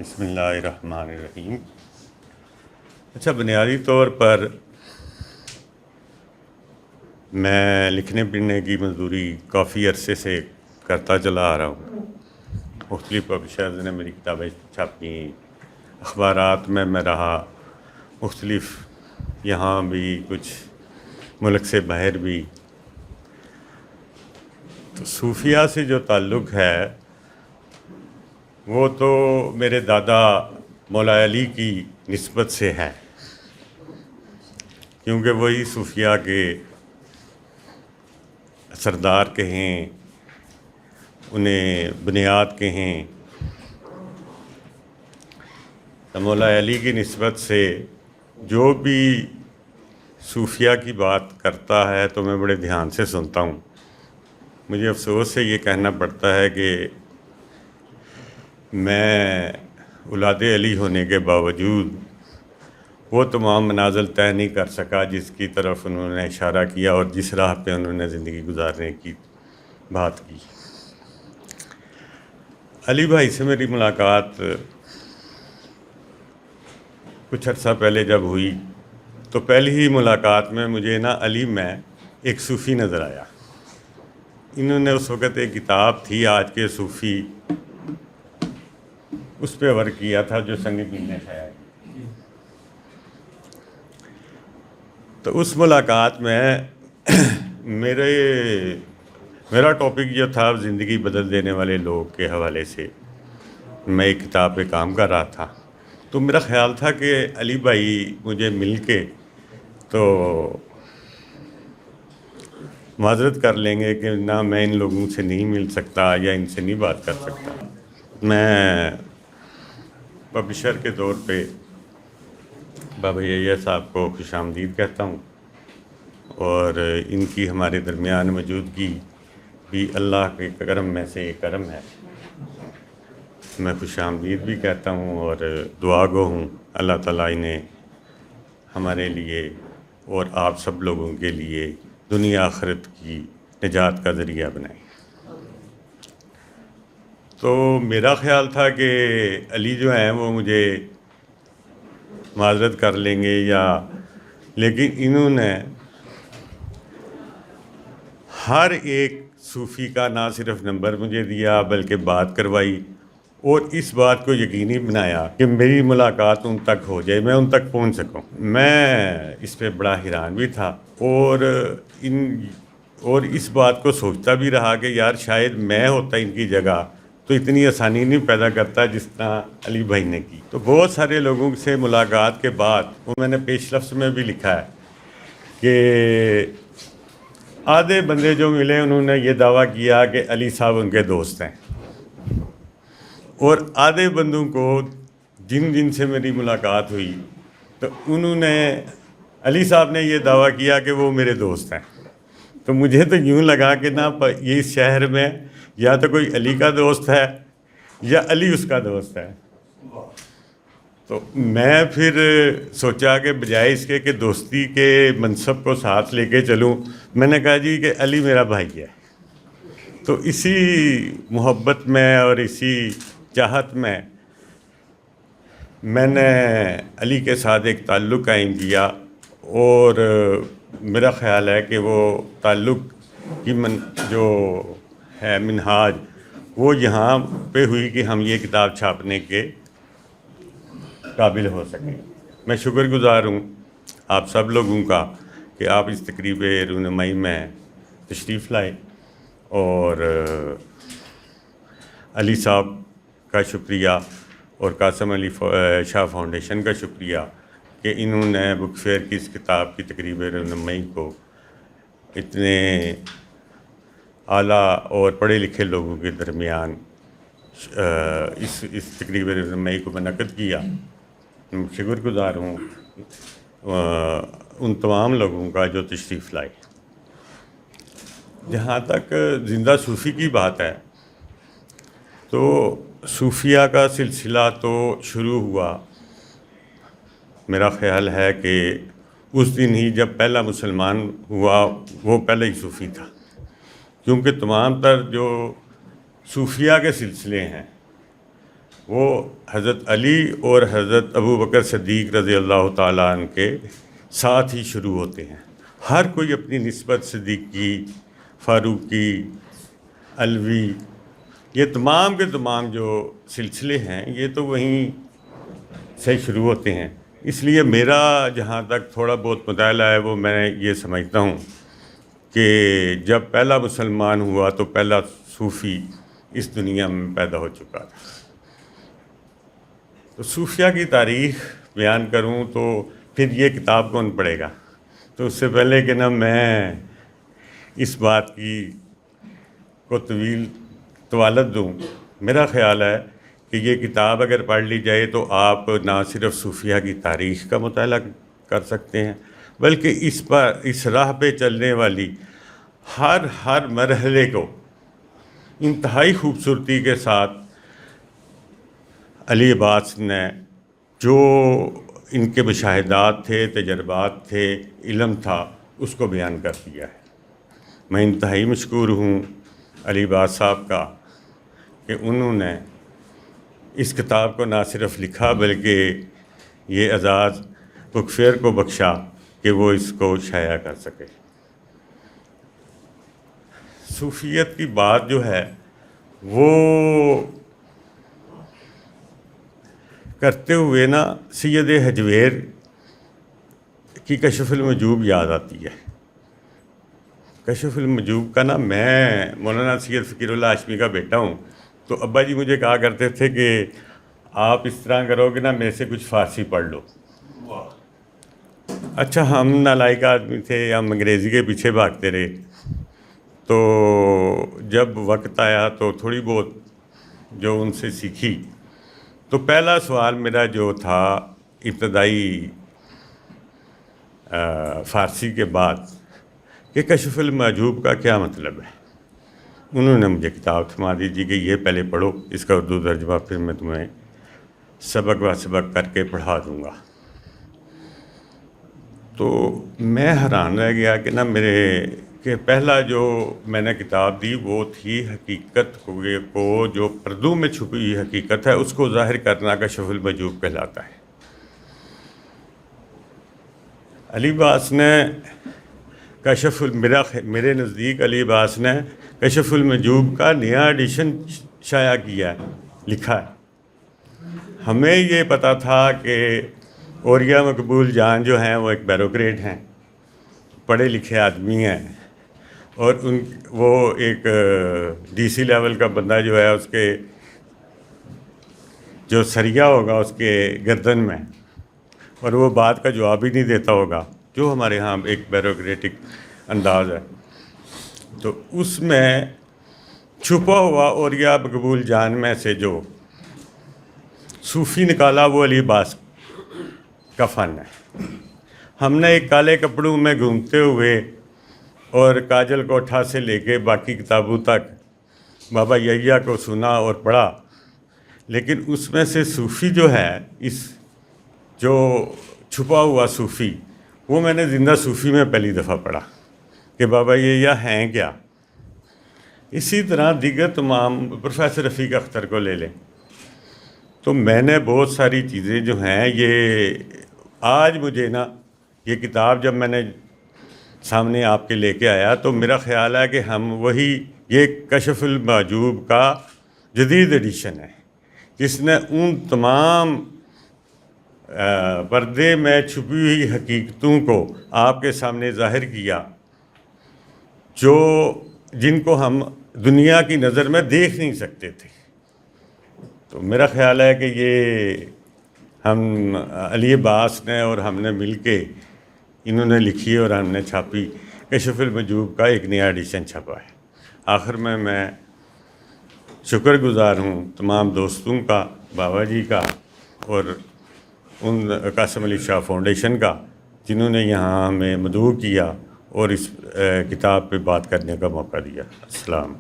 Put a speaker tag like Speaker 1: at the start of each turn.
Speaker 1: بسم اللہ الرحمن الرحیم۔ اچھا، بنیادی طور پر میں لکھنے پڑھنے کی مزدوری کافی عرصے سے کرتا چلا آ رہا ہوں۔ مختلف پبلشرز نے میری کتابیں چھاپی، اخبارات میں رہا، مختلف یہاں بھی کچھ ملک سے باہر بھی۔ تو صوفیہ سے جو تعلق ہے وہ تو میرے دادا مولا علی کی نسبت سے ہے، کیونکہ وہی صوفیہ کے سردار کہیں، انہیں بنیاد کہیں۔ مولا علی کی نسبت سے جو بھی صوفیہ کی بات کرتا ہے تو میں بڑے دھیان سے سنتا ہوں۔ مجھے افسوس سے یہ کہنا پڑتا ہے کہ میں اولاد علی ہونے کے باوجود وہ تمام منازل طے نہیں کر سکا جس کی طرف انہوں نے اشارہ کیا اور جس راہ پہ انہوں نے زندگی گزارنے کی بات کی۔ علی بھائی سے میری ملاقات کچھ عرصہ پہلے جب ہوئی تو پہلی ہی ملاقات میں مجھے علی میں ایک صوفی نظر آیا۔ انہوں نے اس وقت ایک کتاب تھی آج کے صوفی، اس پہ ورک کیا تھا جو سنگ پینے سے آئی۔ تو اس ملاقات میں میرا ٹاپک جو تھا زندگی بدل دینے والے لوگ کے حوالے سے میں ایک کتاب پہ کام کر رہا تھا۔ تو میرا خیال تھا کہ علی بھائی مجھے مل کے تو معذرت کر لیں گے کہ نہ میں ان لوگوں سے نہیں مل سکتا یا ان سے نہیں بات کر سکتا۔ میں پبلشر کے طور پہ بابا یحییٰ صاحب کو خوش آمدید کہتا ہوں، اور ان کی ہمارے درمیان موجودگی بھی اللہ کے کرم میں سے ایک کرم ہے۔ میں خوش آمدید بھی کہتا ہوں اور دعا گو ہوں اللہ تعالیٰ انہیں ہمارے لیے اور آپ سب لوگوں کے لیے دنیا آخرت کی نجات کا ذریعہ بنائیں۔ تو میرا خیال تھا کہ علی جو ہیں وہ مجھے معذرت کر لیں گے لیکن انہوں نے ہر ایک صوفی کا نہ صرف نمبر مجھے دیا بلکہ بات کروائی اور اس بات کو یقینی بنایا کہ میری ملاقات ان تک ہو جائے، میں ان تک پہنچ سکوں۔ میں اس پہ بڑا حیران بھی تھا اور اس بات کو سوچتا بھی رہا کہ یار شاید میں ہوتا ان کی جگہ تو اتنی آسانی نہیں پیدا کرتا جس طرح علی بھائی نے کی۔ تو بہت سارے لوگوں سے ملاقات کے بعد وہ میں نے پیش لفظ میں بھی لکھا ہے کہ آدھے بندے جو ملے انہوں نے یہ دعویٰ کیا کہ علی صاحب ان کے دوست ہیں، اور آدھے بندوں کو جن سے میری ملاقات ہوئی تو انہوں نے علی صاحب نے یہ دعویٰ کیا کہ وہ میرے دوست ہیں۔ تو مجھے تو یوں لگا کہ یہ اس شہر میں یا تو کوئی علی کا دوست ہے یا علی اس کا دوست ہے۔ تو میں پھر سوچا کہ بجائے اس کے کہ دوستی کے منصب کو ساتھ لے کے چلوں، میں نے کہا جی کہ علی میرا بھائی ہے۔ تو اسی محبت میں اور اسی چاہت میں نے علی کے ساتھ ایک تعلق قائم کیا، اور میرا خیال ہے کہ وہ تعلق کی جو ہے منہاج وہ یہاں پہ ہوئی کہ ہم یہ کتاب چھاپنے کے قابل ہو سکیں۔ میں شکر گزار ہوں آپ سب لوگوں کا کہ آپ اس تقریب رونمائی میں تشریف لائے، اور علی صاحب کا شکریہ اور قاسم علی شاہ فاؤنڈیشن کا شکریہ کہ انہوں نے بک فیئر کی اس کتاب کی تقریب رونمائی کو اتنے اعلیٰ اور پڑھے لکھے لوگوں کے درمیان اس تقریب رونمائی کو منعقد کیا۔ شکر گزار ہوں ان تمام لوگوں کا جو تشریف لائے۔ جہاں تک زندہ صوفی کی بات ہے تو صوفیہ کا سلسلہ تو شروع ہوا، میرا خیال ہے کہ اس دن ہی جب پہلا مسلمان ہوا وہ پہلے ہی صوفی تھا، کیونکہ تمام تر جو صوفیہ کے سلسلے ہیں وہ حضرت علی اور حضرت ابو بکر صدیق رضی اللہ تعالیٰ عنہ کے ساتھ ہی شروع ہوتے ہیں. ہر کوئی اپنی نسبت صدیقی، فاروقی، علوی، یہ تمام کے تمام جو سلسلے ہیں یہ تو وہیں سے شروع ہوتے ہیں. اس لیے میرا جہاں تک تھوڑا بہت مطالعہ ہے وہ میں یہ سمجھتا ہوں کہ جب پہلا مسلمان ہوا تو پہلا صوفی اس دنیا میں پیدا ہو چکا تھا. تو صوفیہ کی تاریخ بیان کروں تو پھر یہ کتاب کون پڑھے گا؟ تو اس سے پہلے کہ نہ میں اس بات کی کو طوالت دوں، میرا خیال ہے کہ یہ کتاب اگر پڑھ لی جائے تو آپ نہ صرف صوفیہ کی تاریخ کا مطالعہ کر سکتے ہیں بلکہ اس راہ پہ چلنے والی ہر مرحلے کو انتہائی خوبصورتی کے ساتھ علی عباس نے جو ان کے مشاہدات تھے، تجربات تھے، علم تھا، اس کو بیان کر دیا ہے. میں انتہائی مشکور ہوں علی عباس صاحب کا کہ انہوں نے اس کتاب کو نہ صرف لکھا بلکہ یہ اعزاز بک فیئر کو بخشا کہ وہ اس کو شائع کر سکے. صوفیت کی بات جو ہے وہ کرتے ہوئے نا سید حجویر کی کشف المحجوب یاد آتی ہے. کشف المحجوب کا نا، میں مولانا سید فقیر اللہ ہاشمی کا بیٹا ہوں، تو ابا جی مجھے کہا کرتے تھے کہ آپ اس طرح کرو کہ نا میرے سے کچھ فارسی پڑھ لو. اچھا، ہم نالائق آدمی تھے، ہم انگریزی کے پیچھے بھاگتے رہے. تو جب وقت آیا تو تھوڑی بہت جو ان سے سیکھی، تو پہلا سوال میرا جو تھا ابتدائی فارسی کے بعد کہ کشف المحجوب کا کیا مطلب ہے. انہوں نے مجھے کتاب تھما دی کہ یہ پہلے پڑھو، اس کا اردو ترجمہ پھر میں تمہیں سبق و سبق کر کے پڑھا دوں گا. تو میں حیران رہ گیا کہ کہ پہلا جو میں نے کتاب دی وہ تھی حقیقت کو جو پردوں میں چھپی ہوئی حقیقت ہے اس کو ظاہر کرنا کشف المحجوب کہلاتا ہے. علی عباس نے میرے نزدیک علی عباس نے کشف المحجوب کا نیا ایڈیشن شائع کیا ہے، لکھا ہے. ہمیں یہ پتہ تھا کہ اوریا مقبول جان جو ہیں وہ ایک بیوروکریٹ ہیں، پڑھے لکھے آدمی ہیں، اور وہ ایک ڈی سی لیول کا بندہ جو ہے اس کے جو سریا ہوگا اس کے گردن میں، اور وہ بات کا جواب ہی نہیں دیتا ہوگا، جو ہمارے ہاں ایک بیوروکریٹک انداز ہے. تو اس میں چھپا ہوا اوریا مقبول جان میں سے جو صوفی نکالا وہ علی عباس کا فن ہے. ہم نے ایک کالے کپڑوں میں گھومتے ہوئے اور کاجل کوٹھا سے لے کے باقی کتابوں تک بابا یحییٰ کو سنا اور پڑھا، لیکن اس میں سے صوفی جو ہے، اس جو چھپا ہوا صوفی، وہ میں نے زندہ صوفی میں پہلی دفعہ پڑھا کہ بابا یحییٰ ہیں کیا. اسی طرح دیگر تمام، پروفیسر رفیق اختر کو لے لیں، تو میں نے بہت ساری چیزیں جو ہیں یہ آج مجھے نا یہ کتاب جب میں نے سامنے آپ کے لے کے آیا تو میرا خیال ہے کہ ہم وہی یہ کشف المحجوب کا جدید ایڈیشن ہے جس نے ان تمام پردے میں چھپی ہوئی حقیقتوں کو آپ کے سامنے ظاہر کیا جن کو ہم دنیا کی نظر میں دیکھ نہیں سکتے تھے. تو میرا خیال ہے کہ یہ ہم علی عباس نے اور ہم نے مل کے انہوں نے لکھی اور ہم نے چھاپی، کشف المحجوب کا ایک نیا ایڈیشن چھپا ہے. آخر میں شکر گزار ہوں تمام دوستوں کا، بابا جی کا اور ان قاسم علی شاہ فاؤنڈیشن کا جنہوں نے یہاں ہمیں مدعو کیا اور اس کتاب پہ بات کرنے کا موقع دیا. السلام.